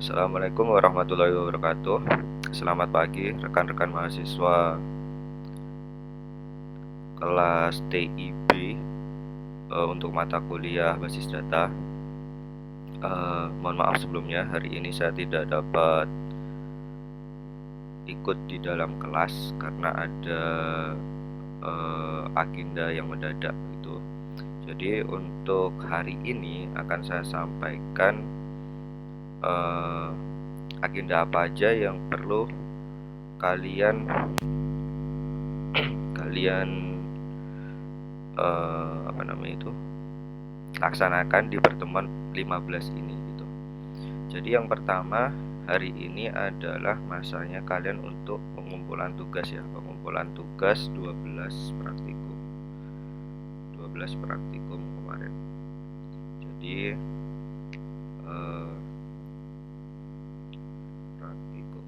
Assalamualaikum warahmatullahi wabarakatuh. Selamat pagi rekan-rekan mahasiswa kelas TIB untuk mata kuliah basis data. Mohon maaf sebelumnya, hari ini saya tidak dapat ikut di dalam kelas karena ada agenda yang mendadak gitu. Jadi untuk hari ini akan saya sampaikan agenda apa aja yang perlu kalian laksanakan di pertemuan 15 ini gitu. Jadi yang pertama, hari ini adalah masanya kalian untuk pengumpulan tugas ya, pengumpulan tugas 12 praktikum kemarin. Jadi praktikum.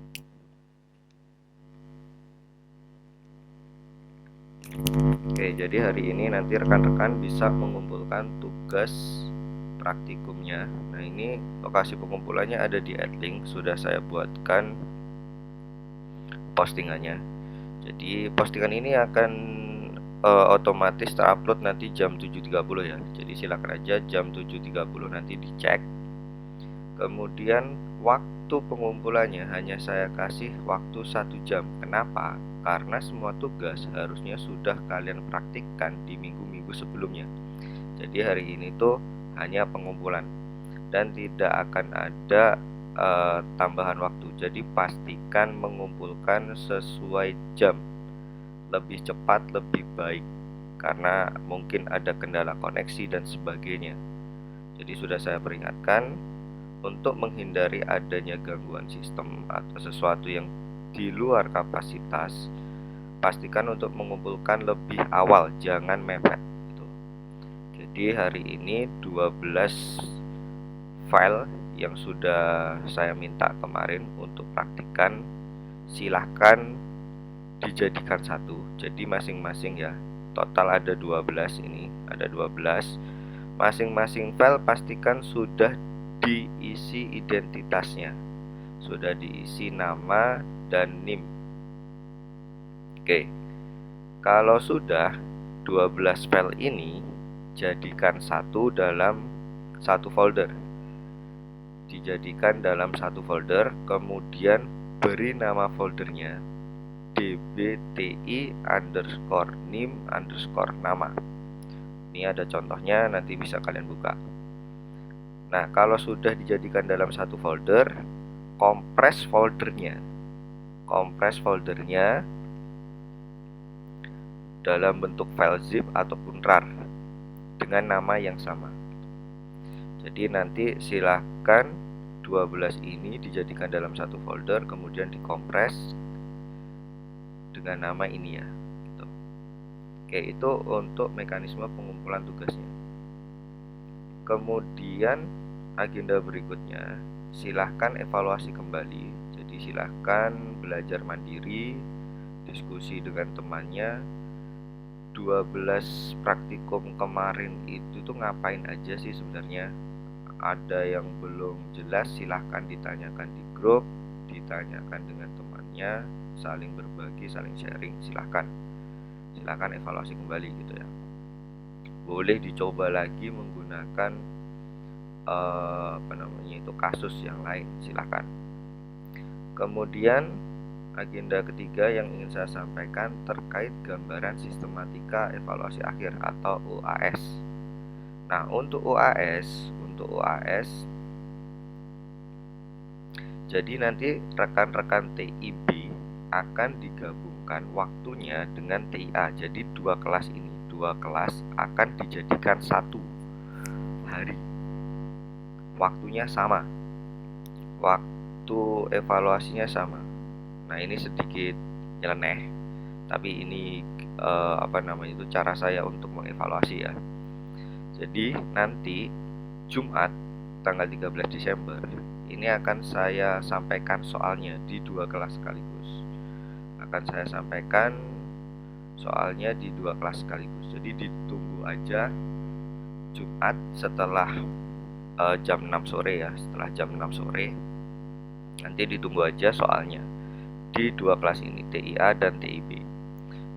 Oke, jadi hari ini nanti rekan-rekan bisa mengumpulkan tugas praktikumnya. Nah, ini lokasi pengumpulannya ada di Adlink, sudah saya buatkan postingannya. Jadi postingan ini akan otomatis terupload nanti jam 7.30 ya. Jadi silakan aja jam 7.30 nanti dicek. Kemudian waktu pengumpulannya hanya saya kasih waktu 1 jam. Kenapa? Karena semua tugas harusnya sudah kalian praktikkan di minggu-minggu sebelumnya. Jadi hari ini tuh hanya pengumpulan dan tidak akan ada tambahan waktu. Jadi pastikan mengumpulkan sesuai jam, lebih cepat lebih baik karena mungkin ada kendala koneksi dan sebagainya. Jadi sudah saya peringatkan untuk menghindari adanya gangguan sistem atau sesuatu yang di luar kapasitas. Pastikan untuk mengumpulkan lebih awal, jangan mepet gitu. Jadi hari ini 12 file yang sudah saya minta kemarin untuk praktikan, silahkan dijadikan satu. Jadi masing-masing ya, total ada 12 ini, ada 12. Masing-masing file pastikan sudah diisi identitasnya, sudah diisi nama dan NIM. Oke, kalau sudah 12 file ini jadikan satu dalam satu folder. Dijadikan dalam satu folder, kemudian beri nama foldernya dbti_nim_nama. Ini ada contohnya, nanti bisa kalian buka. Nah, kalau sudah dijadikan dalam satu folder, kompres foldernya dalam bentuk file zip ataupun RAR dengan nama yang sama. Jadi nanti silahkan 12 ini dijadikan dalam satu folder, kemudian dikompres dengan nama ini ya gitu. Oke, itu untuk mekanisme pengumpulan tugasnya. Kemudian agenda berikutnya, silahkan evaluasi kembali. Jadi silahkan belajar mandiri, diskusi dengan temannya. 12 praktikum kemarin itu tuh ngapain aja sih sebenarnya? Ada yang belum jelas, silahkan ditanyakan di grup, ditanyakan dengan temannya, saling berbagi, saling sharing. Silahkan evaluasi kembali gitu ya. Boleh dicoba lagi menggunakan kasus yang lain, silahkan. Kemudian agenda ketiga yang ingin saya sampaikan terkait gambaran sistematika evaluasi akhir atau UAS. Nah, untuk UAS, jadi nanti rekan-rekan TIB akan digabungkan waktunya dengan TIA. Jadi dua kelas akan dijadikan satu hari. Waktunya sama, waktu evaluasinya sama. Nah, ini sedikit nyeleneh, tapi ini cara saya untuk mengevaluasi ya. Jadi nanti Jumat tanggal 13 Desember ini akan saya sampaikan soalnya di dua kelas sekaligus. Jadi ditunggu aja Jumat setelah jam 6 sore ya. Setelah jam 6 sore Nanti ditunggu aja soalnya di dua kelas ini, TIA dan TIB.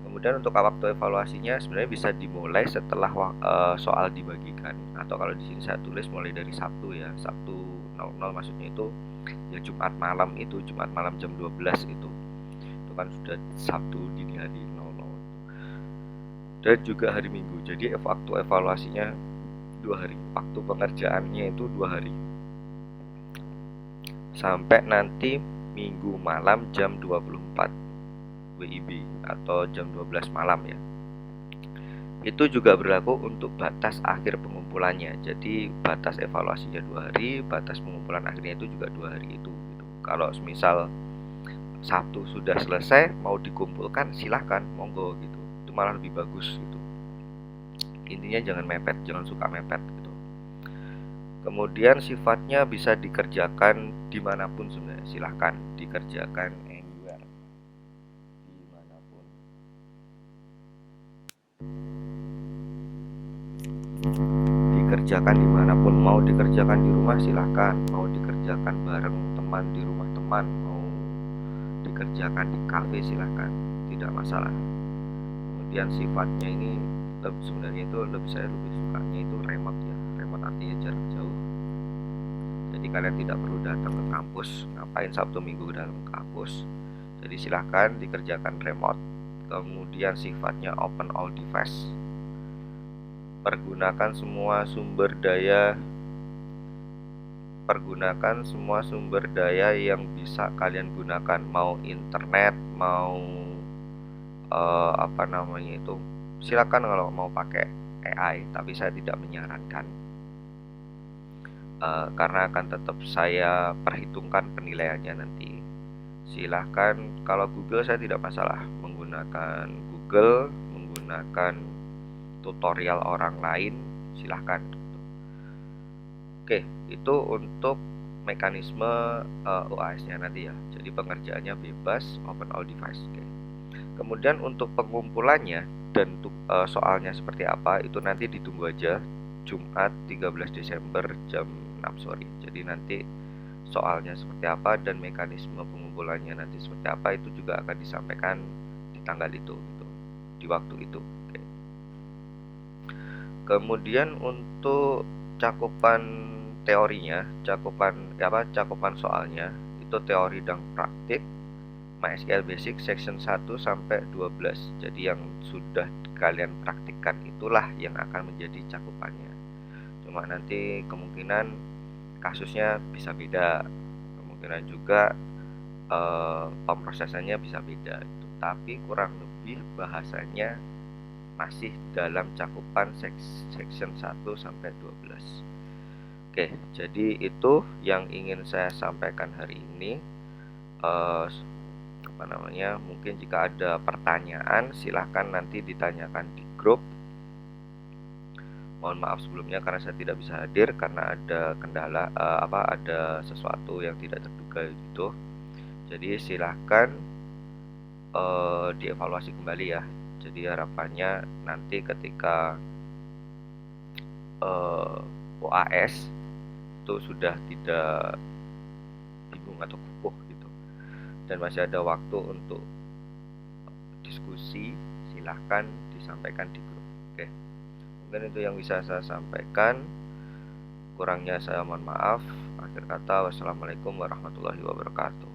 Kemudian untuk waktu evaluasinya sebenarnya bisa dimulai setelah soal dibagikan, atau kalau di sini saya tulis mulai dari Sabtu ya, Sabtu 00 maksudnya itu ya Jumat malam itu, Jumat malam jam 12 itu kan sudah Sabtu dini hari 00, dan juga hari Minggu. Jadi waktu evaluasinya 2 hari, waktu pengerjaannya itu 2 hari, sampai nanti Minggu malam jam 24 WIB atau jam 12 malam ya. Itu juga berlaku untuk batas akhir pengumpulannya. Jadi batas evaluasinya 2 hari, batas pengumpulan akhirnya itu juga 2 hari itu gitu. Kalau misal Sabtu sudah selesai mau dikumpulkan silahkan, monggo gitu, itu malah lebih bagus gitu. Intinya jangan mepet, jangan suka mepet gitu. Kemudian sifatnya bisa dikerjakan dimanapun sebenarnya, silahkan dikerjakan anywhere, dimanapun. Dikerjakan dimanapun, mau dikerjakan di rumah silahkan, mau dikerjakan bareng teman di rumah teman, mau dikerjakan di kafe silahkan, tidak masalah. Kemudian sifatnya ini sebenarnya itu saya lebih sukanya itu remote ya, remote artinya jarak jauh. Jadi kalian tidak perlu datang ke kampus, ngapain Sabtu Minggu datang ke kampus. Jadi silahkan dikerjakan remote. Kemudian sifatnya open all device, pergunakan semua sumber daya yang bisa kalian gunakan, mau internet, mau silakan kalau mau pakai AI, tapi saya tidak menyarankan karena akan tetap saya perhitungkan penilaiannya nanti. Silahkan kalau Google saya tidak masalah, menggunakan Google, menggunakan tutorial orang lain silahkan. Oke, itu untuk mekanisme UAS-nya nanti ya. Jadi pengerjaannya bebas, open all device. Oke. Kemudian untuk pengumpulannya dan soalnya seperti apa itu nanti ditunggu aja Jumat 13 Desember jam 6 sore. Jadi nanti soalnya seperti apa dan mekanisme pengumpulannya nanti seperti apa itu juga akan disampaikan di tanggal itu gitu, di waktu itu. Oke. Kemudian untuk cakupan teorinya, cakupan soalnya itu teori dan praktik MySQL Basic section 1 sampai 12. Jadi yang sudah kalian praktikkan itulah yang akan menjadi cakupannya. Cuma nanti kemungkinan kasusnya bisa beda, kemungkinan juga pemrosesannya bisa beda gitu. Tapi kurang lebih bahasanya masih dalam cakupan section 1 sampai 12. Oke, jadi itu yang ingin saya sampaikan hari ini. Mungkin jika ada pertanyaan silahkan nanti ditanyakan di grup. Mohon maaf sebelumnya karena saya tidak bisa hadir karena ada kendala ada sesuatu yang tidak terduga gitu. Jadi silahkan dievaluasi kembali ya. Jadi harapannya nanti ketika UAS itu sudah tidak bingung atau kukuh gitu, dan masih ada waktu untuk diskusi, silahkan disampaikan di grup. Oke, mungkin itu yang bisa saya sampaikan, kurangnya saya mohon maaf. Akhir kata, wassalamualaikum warahmatullahi wabarakatuh.